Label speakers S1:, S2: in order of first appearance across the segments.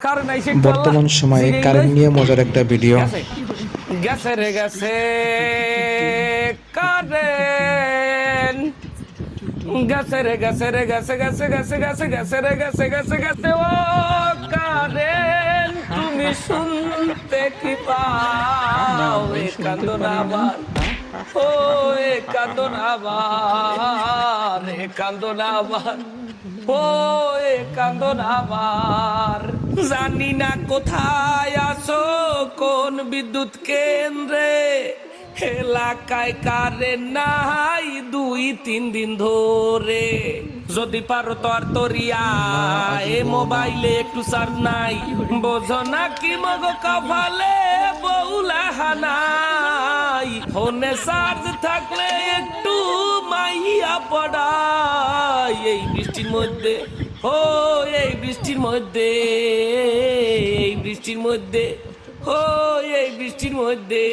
S1: বর্তমান সময়ে কারেন্ট নিয়ে মজার একটা ভিডিও।
S2: গেছে রে গেছে কারেন্ট, গেছে রে গেছে রে গেছে গেছে গেছে গেছে গেছে রে গেছে গেছে গেছে ও কারেন্ট, তুমি শুনতে কি পাও? এ কান্দন আবার, ও এ কান্দন আবার, এ কান্দন আবার, ও এ কান্দন আবার। জানি না কোথায় আছো, কোন বিদ্যুৎ কেন্দ্রে, এলাকায় কারেন্ট নাই 2-3 দিন ধরে। যদি পারো তোর তরিয়া এ মোবাইলে একটু চার্জ নাই, বোঝো না কি মগ কপালে বউলা হানাই। ফোনে চার্জ থাকলে একটু মাইয়া পড়াই। এই বৃষ্টির মধ্যে, ও এই বৃষ্টির মধ্যে, এই বৃষ্টির মধ্যে, ও এই বৃষ্টির মধ্যে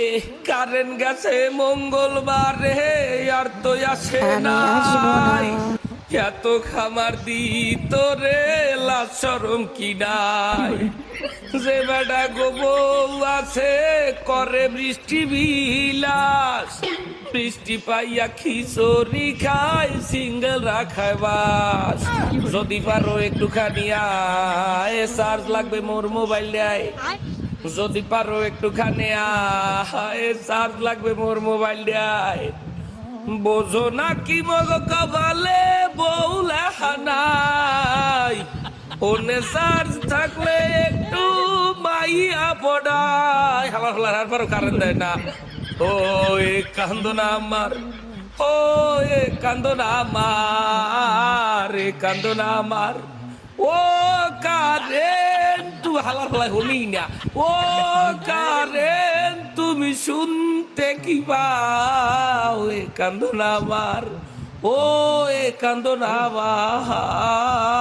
S2: কারেন্ট গেছে মঙ্গলবারে, আর তো আসে না। এত খামার দিত রে লাজ শরম কি নাই, যে বেটা গো বউ আছে করে বৃষ্টি বিলাস, বৃষ্টি পাইয়া খিচুড়ি খায় সিঙ্গেল রাখায় বাস। যদি পারো একটুখানি আয়, চার্জ লাগবে মোর মোবাইল দেয়। যদি পারো একটুখানি আয়, চার্জ লাগবে মোর মোবাইল দেয়। বোঝো না কি মগ কপালে বউলা হানাই, ফোনে চার্জ থাকলে একটু মাইয়া পড়ায়। আমার হলার আর পারো কারেন্ট দেয় না। ও এ কান্দন আমার, ও এ কান্দন আমার, এ কান্দন আমার, ও কারেন্ট তুই হালার হলাই হলি না। ও কারেন্ট তুমি শুনতে কি পাও? এ কান্দন আমার, ও এ কান্দন আমার।